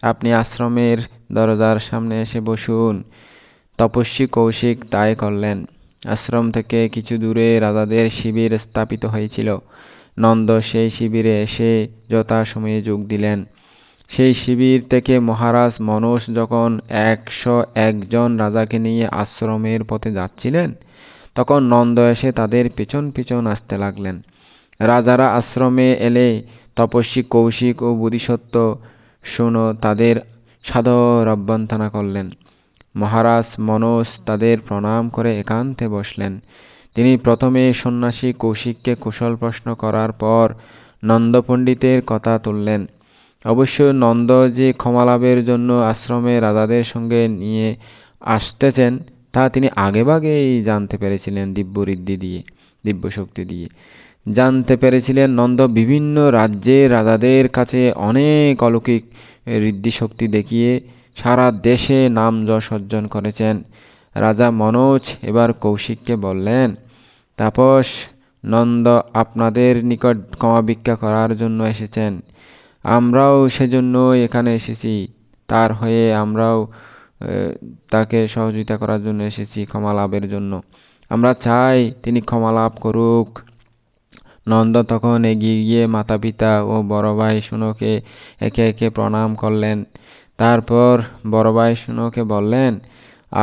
আপনি আশ্রমের দরজার সামনে এসে বসুন। তপস্বী কৌশিক তাই করলেন। আশ্রম থেকে কিছু দূরে রাজাদের শিবির স্থাপিত হয়েছিল। নন্দ সেই শিবিরে এসে যথাসময়ে যোগ দিলেন। সেই শিবির থেকে মহারাজ মনোজ যখন 101 জন রাজাকে নিয়ে আশ্রমের পথে যাচ্ছিলেন, তখন নন্দ এসে তাদের পিছন পিছন আসতে লাগলেন। রাজারা আশ্রমে এলে তপস্বী কৌশিক ও বোধিসত্ত্ব শুনো তাদের সাদর অভ্যর্থনা করলেন। মহারাজ মনোজ তাদের প্রণাম করে একান্তে বসলেন। তিনি প্রথমে সন্ন্যাসী কৌশিককে কুশল প্রশ্ন করার পর নন্দ পণ্ডিতের কথা তুললেন। অবশ্য নন্দ যে ক্ষমালাভের জন্য আশ্রমে রাজাদের সঙ্গে নিয়ে আসতেছেন তা তিনি আগেভাগেই জানতে পেরেছিলেন, দিব্যঋদ্ধি দিয়ে, দিব্য শক্তি দিয়ে জানতে পেরেছিলেন। নন্দ বিভিন্ন রাজ্যের রাজাদের কাছে অনেক অলৌকিক ঋদ্ধি শক্তি দেখিয়ে সারা দেশে নাম যশ অর্জন করেছেন। রাজা মনোজ এবার কৌশিককে বললেন, তাপস, নন্দ আপনাদের নিকট ক্ষমা ভিক্ষা করার জন্য এসেছেন। আমরাও সেজন্য এখানে এসেছি। তার হয়ে আমরাও তাকে সহযোগিতা করার জন্য এসেছি, ক্ষমা লাভের জন্য। আমরা চাই তিনি ক্ষমা লাভ করুক। নন্দ তখন এগিয়ে গিয়ে মাতা পিতা ও বড় ভাই শুনোকে একে একে প্রণাম করলেন। তারপর বড় ভাই শুনোকে বললেন,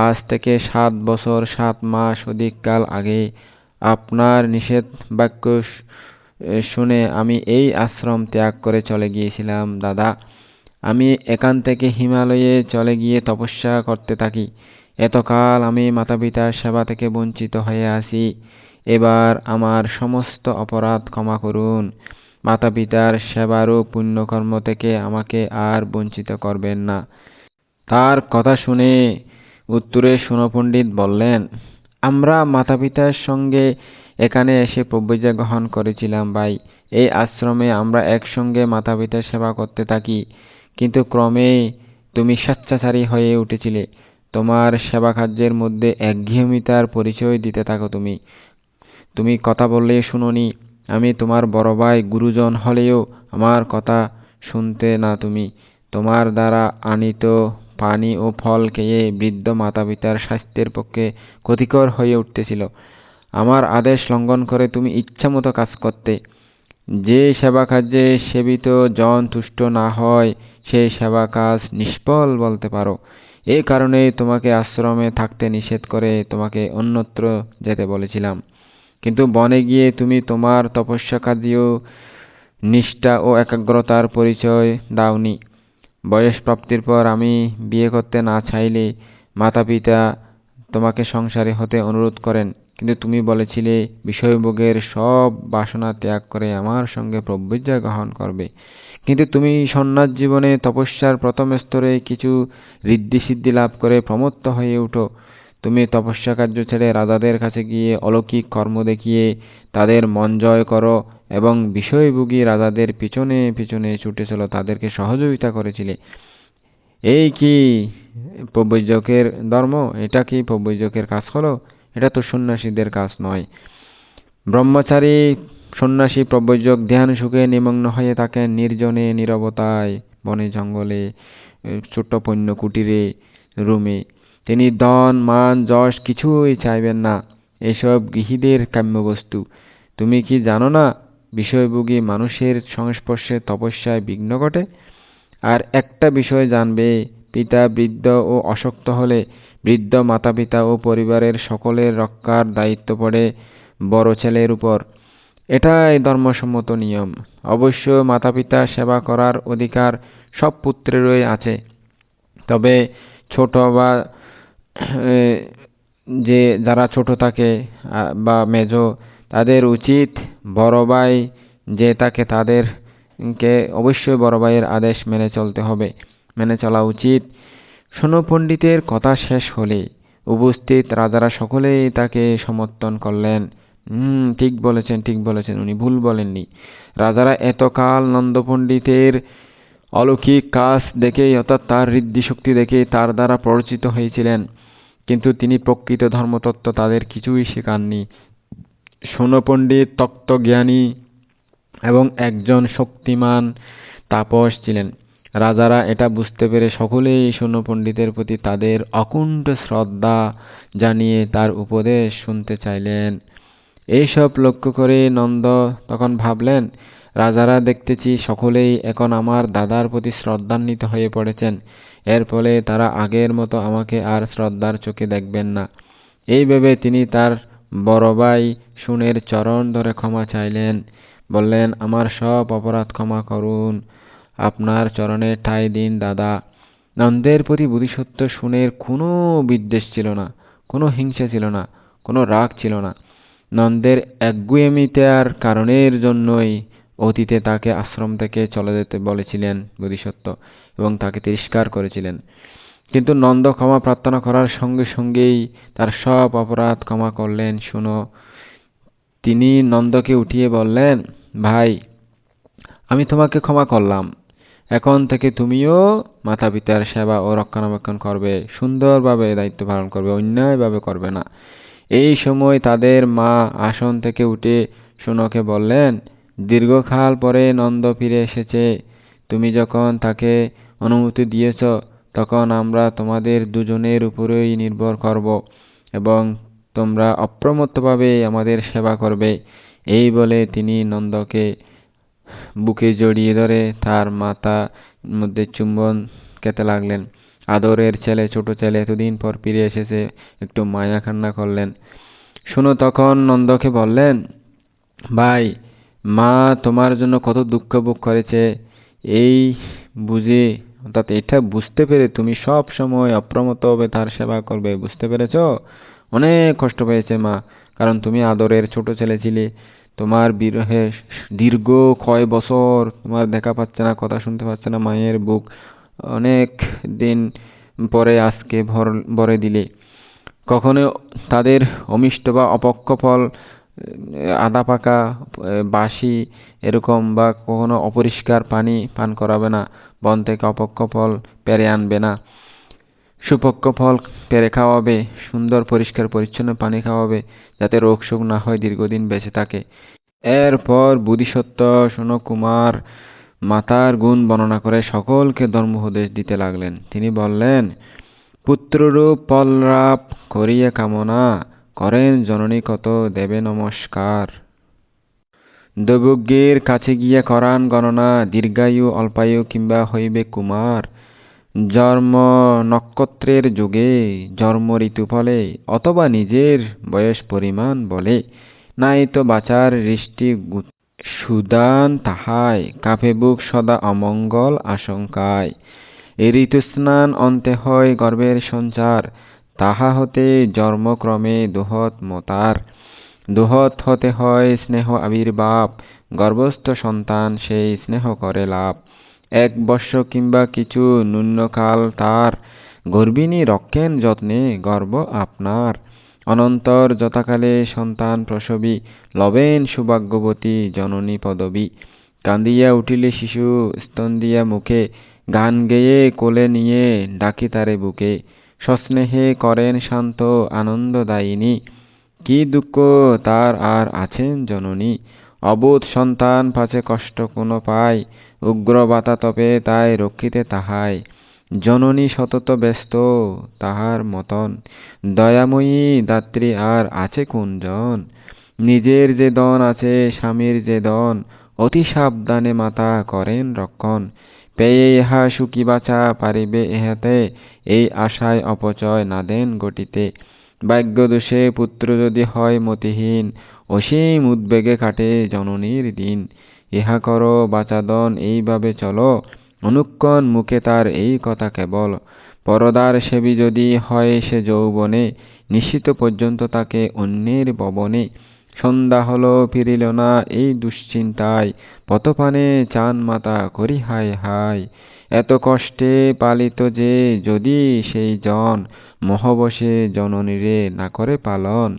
আজ থেকে 7 বছর 7 মাস অধিককাল আগে আপনার নিষেধ বাক্য শুনে আমি এই আশ্রম ত্যাগ করে চলে গিয়েছিলাম দাদা। আমি এখান থেকে হিমালয়ে চলে গিয়ে তপস্যা করতে থাকি। এতকাল আমি মাতা পিতার সেবা থেকে বঞ্চিত হয়ে আছি। এবার আমার সমস্ত অপরাধ ক্ষমা করুন। মাতা পিতার সেবার ও পুণ্যকর্ম থেকে আমাকে আর বঞ্চিত করবেন না। তার কথা শুনে উত্তরে শুনো পণ্ডিত বললেন, আমরা মাতা পিতার সঙ্গে এখানে এসে প্রব্রজা গ্রহণ করেছিলাম ভাই। এই আশ্রমে আমরা একসঙ্গে মাতা পিতার সেবা করতে থাকি, কিন্তু ক্রমে তুমি স্বেচ্ছাচারী হয়ে উঠেছিলে। তোমার সেবা কার্যের মধ্যে একঘেয়েমিতার পরিচয় দিতে থাকো। তুমি তুমি কথা বললে শুনোনি। আমি তোমার বড় ভাই, গুরুজন হলেও আমার কথা শুনতে না তুমি। তোমার দ্বারা আনিত পানি ও ফল খেয়ে বৃদ্ধ মাতা পিতার স্বাস্থ্যের পক্ষে ক্ষতিকর হয়ে উঠতেছিল। আমার আদেশ লঙ্ঘন করে তুমি ইচ্ছামতো কাজ করতে। যে সেবা কার্যে সেবিত জন তুষ্ট না হয়, সেই সেবা কাজ নিষ্ফল বলতে পারো। এই কারণেই তোমাকে আশ্রমে থাকতে নিষেধ করে তোমাকে অন্যত্র যেতে বলেছিলাম। কিন্তু বনে গিয়ে তুমি তোমার তপস্যা কার্যীয় নিষ্ঠা ও একাগ্রতার পরিচয় দাওনি। বয়স প্রাপ্তির পর আমি বিয়ে করতে না চাইলে মাতা পিতা তোমাকে সংসারী হতে অনুরোধ করেন, কিন্তু তুমি বলেছিলে বিষয়ভোগের সব বাসনা ত্যাগ করে আমার সঙ্গে প্রব্রজ্ঞা গ্রহণ করবে। কিন্তু তুমি সন্ন্যাস জীবনে তপস্যার প্রথম স্তরে কিছু ঋদ্ধি সিদ্ধি লাভ করে প্রমত্ত হয়ে উঠো। তুমি তপস্যা কার্য ছেড়ে রাজাদের কাছে গিয়ে অলৌকিক কর্ম দেখিয়ে তাদের মন জয় করো এবং বিষয়ভোগী রাজাদের পিছনে পিছনে ছুটে চলো, তাদেরকে সহযোগিতা করেছিলে। এই কি প্রব্রজকের ধর্ম? এটা কি প্রব্রজকের কাজ হলো? এটা তো সন্ন্যাসীদের কাজ নয়। ব্রহ্মচারী সন্ন্যাসী প্রব্রজক ধ্যান সুখে নিমগ্ন হয়ে থাকেন নির্জনে, নীরবতায়, বনে জঙ্গলে, ছোট্ট পণ্য কুটিরে, রুমে। তিনি ধন মান যশ কিছুই চাইবেন না, এসব গৃহীদের কাম্যবস্তু। তুমি কি জানো না বিষয়ভোগী মানুষের সংস্পর্শে তপস্যায় বিঘ্ন ঘটে? আর একটা বিষয় জানবে, পিতা বৃদ্ধ ও অশক্ত হলে বৃদ্ধ মাতা পিতা ও পরিবারের সকলের রক্ষার দায়িত্ব পড়ে বড় ছেলের উপর। এটাই ধর্মসম্মত নিয়ম। অবশ্য মাতা পিতা সেবা করার অধিকার সব পুত্রেরই আছে, তবে ছোট বা যে যারা ছোট থাকে বা মেজ, তাদের উচিত বড় ভাই যে তাকে তাদেরকে অবশ্যই বড় ভাইয়ের আদেশ মেনে চলতে হবে, মেনে চলা উচিত। শোনো, পণ্ডিতের কথা শেষ হলে উপস্থিত রাজারা সকলেই তাকে সমর্থন করলেন। ঠিক বলেছেন, ঠিক বলেছেন, উনি ভুল বলেননি। রাজারা এতকাল নন্দ পণ্ডিতের অলৌকিক কাজ দেখেই, অর্থাৎ তার ঋদ্ধি শক্তি দেখে তার দ্বারা পরিচিত হয়েছিলেন, কিন্তু তিনি প্রকৃত ধর্মতত্ত্ব তাদের কিছুই শেখাননি। শোনো, পণ্ডিত তত্ত্বজ্ঞানী এবং একজন শক্তিমান তাপস ছিলেন। রাজারা এটা বুঝতে পেরে সকলেই শোনো পণ্ডিতের প্রতি তাদের অকুণ্ঠ শ্রদ্ধা জানিয়ে তার উপদেশ শুনতে চাইলেন। এইসব লক্ষ্য করে নন্দ তখন ভাবলেন, রাজারা দেখতেছি সকলেই এখন আমার দাদার প্রতি শ্রদ্ধান্বিত হয়ে পড়েছেন। এর ফলে তারা আগের মতো আমাকে আর শ্রদ্ধার চোখে দেখবেন না। এই ভেবে তিনি তার বড় ভাই শুনের চরণ ধরে ক্ষমা চাইলেন। বললেন, আমার সব অপরাধ ক্ষমা করুন, আপনার চরণে ঠাঁই দিন দাদা। নন্দের প্রতি বোধিসত্ত্ব শুনের কোনো বিদ্বেষ ছিল না, কোনো হিংসা ছিল না, কোনো রাগ ছিল না। নন্দের একগুঁয়েমিতার কারণের জন্যই অতীতে তাকে আশ্রম থেকে চলে যেতে বলেছিলেন বোধিসত্ত্ব এবং তাকে তিরস্কার করেছিলেন। কিন্তু নন্দ ক্ষমা প্রার্থনা করার সঙ্গে সঙ্গেই তার সব অপরাধ ক্ষমা করলেন। শুনো, তিনি নন্দকে উঠিয়ে বললেন, ভাই, আমি তোমাকে ক্ষমা করলাম। এখন থেকে তুমিও মাতা পিতার সেবা ও রক্ষণাবেক্ষণ করবে, সুন্দরভাবে দায়িত্ব পালন করবে, অন্যায়ভাবে করবে না। এই সময় তাদের মা আসন থেকে উঠে শুনোকে বললেন, দীর্ঘকাল পরে নন্দ ফিরে এসেছে। তুমি যখন তাকে অনুমতি দিয়েছ, তখন আমরা তোমাদের দুজনের উপরেই নির্ভর করব এবং তোমরা অপ্রমত্তভাবে আমাদের সেবা করবে। এই বলে তিনি নন্দকে বুকে জড়িয়ে ধরে তার মাথা মধ্যে চুম্বন খেতে লাগলেন। আদরের ছেলে, ছোট ছেলে এতদিন পর ফিরে এসেছে, একটু মায়া কান্না করলেন। শুনো তখন নন্দকে বললেন, ভাই, মা তোমার জন্য কত দুঃখ ভোগ করেছে, এই বুঝে, অর্থাৎ এটা বুঝতে পেরে তুমি সব সময় অপ্রমত্তভাবে তার সেবা করবে, বুঝতে পেরেছ? অনেক কষ্ট পেয়েছে মা, কারণ তুমি আদরের ছোট ছেলে ছিলে। তোমার বিরহে দীর্ঘ কয় বছর তোমার দেখা পাচ্ছে না, কথা শুনতে পাচ্ছে না, মায়ের বুক অনেক দিন পরে আজকে ভরে দিলে। কখনো তাদের অমিষ্ট বা অপক্ষ ফল আদা পাকা, বাসি এরকম বা কখনো অপরিষ্কার পানি পান করাবে না। বন থেকে অপক্ষ ফল পেড়ে আনবে না, সুপক্ষ ফল পেড়ে খাওয়াবে। সুন্দর পরিষ্কার পরিচ্ছন্ন পানি খাওয়াবে, যাতে রোগ শোক না হয়, দীর্ঘদিন বেঁচে থাকে। এরপর বোধিসত্ত্ব সনকুমার মাতার গুণ বর্ণনা করে সকলকে ধর্মোপদেশ দিতে লাগলেন। তিনি বললেন, পুত্ররূপ ফললাভ করিয়া কামনা করেন জননী কত দেবে নমস্কার। দৈবজ্ঞের কাছে গিয়া করান গণনা, দীর্ঘায়ু অল্পায়ু কিংবা হইবে কুমার। জন্ম নক্ষত্রের যুগে, জন্ম ঋতু ফলে, অথবা নিজের বয়স পরিমাণ বলে। নাই তো বাঁচার হৃষ্টি সুদান তাহাই, কাঁপে বুক সদা অমঙ্গল আশঙ্কায়। এই ঋতুস্নান অন্তে হয় গর্ভের সঞ্চার, তাহা হতে জন্মক্রমে দুহত মতার। দুহত হতে হয় স্নেহ আবির্ভাব, গর্ভস্থ সন্তান সেই স্নেহ করে লাভ। 1 বর্ষ কিংবা কিছু ন্যূনকাল তার, গর্ভিণী রক্ষেন যত্নে গর্ভ আপনার। অনন্তর যথাকালে সন্তান প্রসবী, লবেন সৌভাগ্যবতী জননী পদবী। কান্দিয়া উঠিলে শিশু স্তন দিয়া মুখে, গান গেয়ে কোলে নিয়ে ডাকি তারে বুকে। সস্নেহে করেন শান্ত আনন্দদায়িনী, কি দুঃখ তার আর আছেন জননী। অবোধ সন্তান পাছে কষ্ট কোনো পায়, উগ্র বাতাতপে তাই রক্ষিতে তাহাই। জননী সতত ব্যস্ত তাহার মতন, দয়াময়ী দাত্রী আর আছে কোনজন। নিজের যে দন আছে স্বামীর যে দন, অতি সাবধানে মাতা করেন রক্ষণ। পেয়ে ইহা সুখী বাছা পারিবে ইহাতে, এই আশায় অপচয় না দেন ঘটিতে। ভাগ্যদোষে পুত্র যদি হয় মতিহীন, অসীম উদ্বেগে কাটে জননীর দিন। ইহা করো বাচাদন এইভাবে চলো, অনুক্ষণ মুখে তার এই কথা কেবল। পরদার সেবী যদি হয় সে যৌবনে, নিশ্চিত পর্যন্ত তাকে অন্যের ভবনে। সন্ধ্যা হলো ফিরিল না এই দুশ্চিন্তায়, পথপানে চান মাতা করি হায় হায়। এত কষ্টে পালিত যে যদি সেই জন, মহবশে জননীরে না করে পালন।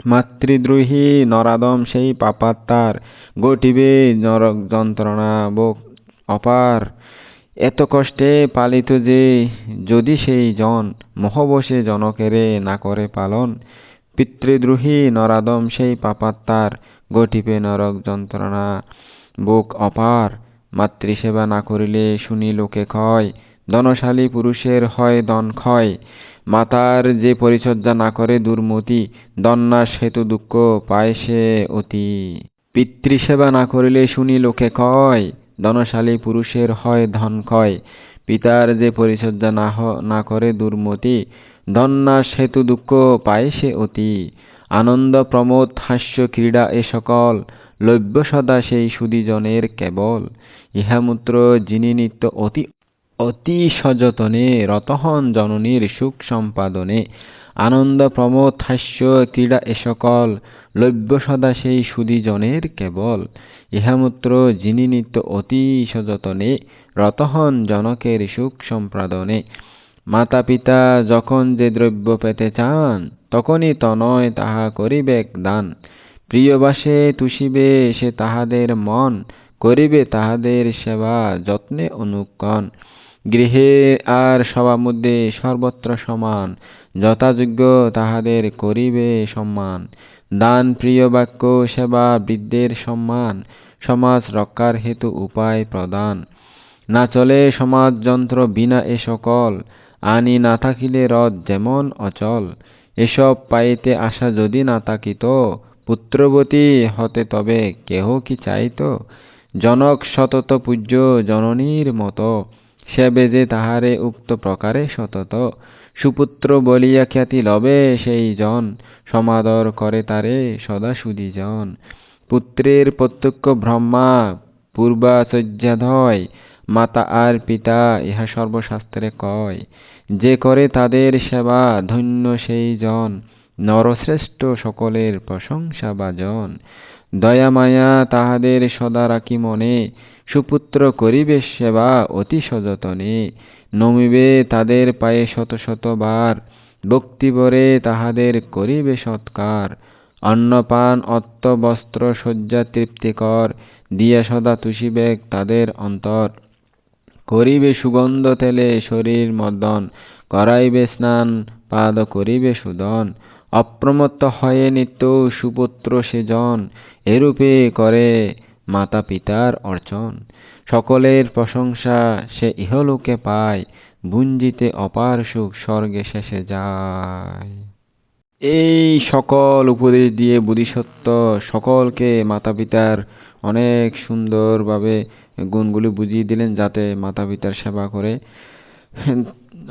মাতৃদ্রোহী নরাদম সেই পাপাত্মার, ঘটিবে নরক যন্ত্রণা ভোগ অপার। এত কষ্টে পালিত যে যদি সেই জন, মহবশে জনকেরে না করে পালন। পিতৃদ্রোহী নরাদম সেই পাপাত্মার, ঘটিবে নরক যন্ত্রণা ভোগ অপার। মাতৃসেবা না করিলে শুনি লোকে কয়, ধনশালী পুরুষের হয় ধন ক্ষয়। মাতার যে পরিচর্যা না করে দুর্মতি, দন্যাস হেতু দুঃখ পায় সে অতি। পিতৃসেবা না করিলে শুনি লোকে কয়, ধনশালী পুরুষের হয় ধন ক্ষয়। পিতার যে পরিচর্যা না করে দুর্মতি, ধন্যাস হেতু দুঃখ পায় সে অতি। আনন্দ প্রমোদ হাস্য ক্রীড়া এ সকল, লভ্য সদা সেই সুধীজনের কেবল। ইহামূত্র যিনি নিত্য অতি অতি সযতনে রত হন জননীর সুখ সম্পাদনে। আনন্দ প্রমোদ হাস্য ক্রীড়া এ সকল, লভ্য সদা সেই সুধীজনের কেবল। ইহামূত্র যিনি নিত্য অতি সযতনে রত হন জনকের সুখ সম্পাদনে। মাতা পিতা যখন যে দ্রব্য পেতে চান, তখনই তনয় তাহা করিবেক দান। প্রিয়বাসে তুষিবে সে তাহাদের মন, করিবে তাহাদের সেবা যত্নে অনুক্ষণ। গৃহে আর সবার মধ্যে সর্বত্র সমান, যথাযোগ্য তাহাদের করিবে সম্মান। দান প্রিয় বাক্য সেবা বৃদ্ধের সম্মান, সমাজ রক্ষার হেতু উপায় প্রদান। না চলে সমাজ যন্ত্র বিনা এ সকল, আনি না থাকিলে রথ যেমন অচল। এসব পাইতে আশা যদি না থাকিত, পুত্রবতী হতে তবে কেহ কি চাইত। জনক সতত পূজ্য জননীর মতো, সেবে যে তাহারে উক্ত প্রকারে সতত। সুপুত্র বলিয়া খ্যাতি লবে সেই জন, সমাদর করে তারে সদা সুধীজন। পুত্রের প্রত্যক্ষ ব্রহ্মা পূর্বাচর্যাধয়, মাতা আর পিতা ইহা সর্বশাস্ত্রে কয়। যে করে তাদের সেবা ধন্য সেই জন, নরশ্রেষ্ঠ সকলের প্রশংসা বাজন। দয়া মায়া তাহাদের সদা রাখি মনে, সুপুত্র করিবে সেবা অতি সযতনে। নমিবে তাদের পায়ে শত শতবার, ভক্তিভরে তাহাদের করিবে সৎকার। অন্নপান অত্ত বস্ত্র শয্যা তৃপ্তিকর, দিয়া সদা তুষিবেগ তাদের অন্তর। করিবে সুগন্ধ তেলে শরীর মর্দন, করাইবে স্নান পাদ করিবে সুদন। অপ্রমত্ত হয়ে নিত্য সুপুত্র সেজন, এরূপে করে মাতা পিতার অর্চন। সকলের প্রশংসা সে ইহলোকে পায়, বুঞ্জিতে অপার সুখ স্বর্গে শেষে যায়। এই সকল উপদেশ দিয়ে বোধিসত্ত্ব সকলকে মাতা পিতার অনেক সুন্দরভাবে গুণগুলি বুঝিয়ে দিলেন যাতে মাতা পিতার সেবা করে।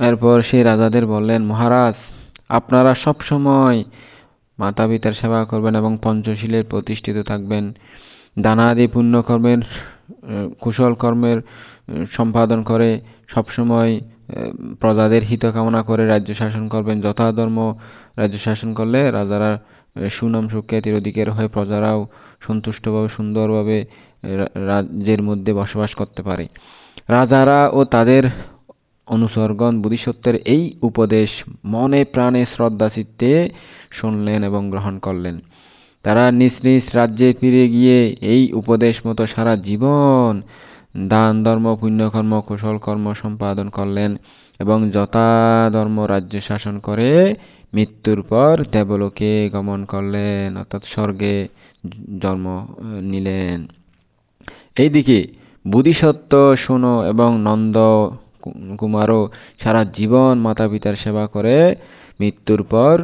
এরপর সেই রাজাদের বললেন, মহারাজ আপনারা সব সময় মাতা পিতার সেবা করবেন এবং পঞ্চশীলের প্রতিষ্ঠিত থাকবেন। দানাদি পুণ্যকর্মের কুশল কর্মের সম্পাদন করে সবসময় প্রজাদের হিত কামনা করে রাজ্য শাসন করবেন। যথাধর্ম রাজ্য শাসন করলে রাজারা সুনাম সুখ্যাতির অধিকারী হয়ে প্রজারাও সন্তুষ্টভাবে সুন্দরভাবে রাজ্যের মধ্যে বসবাস করতে পারে। রাজারা ও তাদের অনুচরগণ বোধিসত্ত্বের এই উপদেশ মনে প্রাণে শ্রদ্ধা চিত্তে শুনলেন এবং গ্রহণ করলেন। তারা নিজ নিজ রাজ্যে ফিরে গিয়ে এই উপদেশ মতো সারা জীবন দান ধর্ম পুণ্যকর্ম কুশল কর্ম সম্পাদন করলেন এবং যথাধর্ম রাজ্য শাসন করে মৃত্যুর পর দেবলোকে গমন করলেন, অর্থাৎ স্বর্গে জন্ম নিলেন। এইদিকে বোধিসত্ত্ব শোনো এবং নন্দ কুমারও সারা জীবন মাতা পিতার সেবা করে মৃত্যুর পর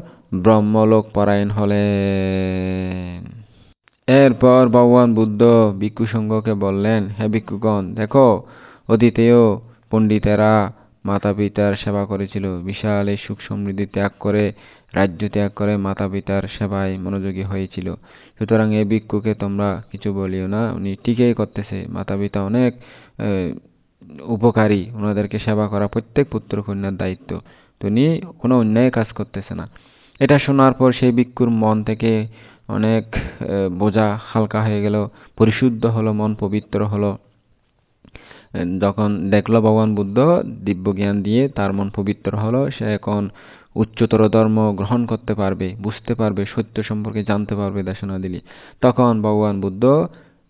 ব্রহ্মলোক পরায়ণ হলেন। এরপর ভগবান বুদ্ধ ভিক্ষু সংঘকে বললেন, হে ভিক্ষুগণ, দেখো অতীতেও পণ্ডিতেরা মাতা পিতার সেবা করেছিল, বিশাল এই সুখ সমৃদ্ধি ত্যাগ করে রাজ্য ত্যাগ করে মাতা পিতার সেবায় মনোযোগী হয়েছিল। সুতরাং এই ভিক্ষুকে তোমরা কিছু বলিও না, উনি ঠিকই করতেছে। মাতা পিতা অনেক উপকারী, ওনাদেরকে সেবা করা প্রত্যেক পুত্র কন্যার দায়িত্ব, তো উনি কোনো অন্যায় কাজ করতেছে না। এটা শোনার পর সেই ভিক্ষুর মন থেকে অনেক বোঝা হালকা হয়ে গেল, পরিশুদ্ধ হলো, মন পবিত্র হলো। যখন দেখলো ভগবান বুদ্ধ দিব্য জ্ঞান দিয়ে তার মন পবিত্র হলো, সে এখন উচ্চতর ধর্ম গ্রহণ করতে পারবে, বুঝতে পারবে, সত্য সম্পর্কে জানতে পারবে দেশনা দিলি। তখন ভগবান বুদ্ধ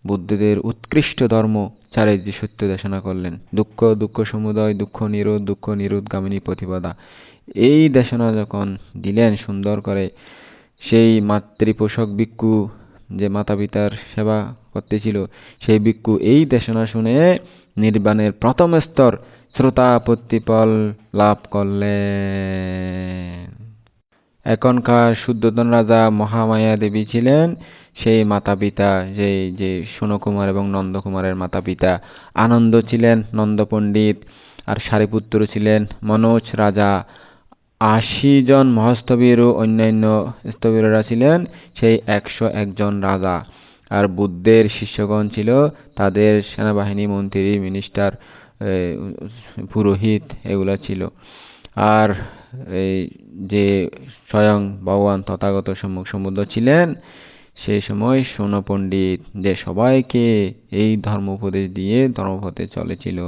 বুদ্ধদের উৎকৃষ্ট ধর্ম চারিত্রিক সত্য দেশনা করলেন। দুঃখ দুঃখ সমুদয়, দুঃখ নিরোধ গামিনী প্রতিপদা। এই দেশনা যখন দিলেন সুন্দর করে, সেই মাতৃপোষক ভিক্ষু যে মাতা পিতার সেবা করতেছিল, সেই ভিক্ষু এই দেশনা শুনে নির্বাণের প্রথম স্তর শ্রোতাপত্তিফল লাভ করলেন। এখনকার শুদ্ধোধন রাজা মহামায়া দেবী ছিলেন সেই মাতা পিতা, যে সোনকুমার এবং নন্দকুমারের মাতা পিতা। আনন্দ ছিলেন নন্দ পণ্ডিত, আর সারিপুত্র ছিলেন মনোজ রাজা। ৮০ জন মহাস্থবির ও অন্যান্য স্থবিররা ছিলেন সেই ১০১ জন রাজা। আর বুদ্ধের শিষ্যগণ ছিল তাদের সেনাবাহিনী, মন্ত্রী, মিনিস্টার, পুরোহিত, এগুলা ছিল। আর এই যে স্বয়ং ভগবান তথাগত সম্মুখ সমুদ্র ছিলেন, সেই সময় শোন পণ্ডিত, যে সবাইকে এই ধর্ম উপদেশ দিয়ে ধর্মপথে চলেছিল।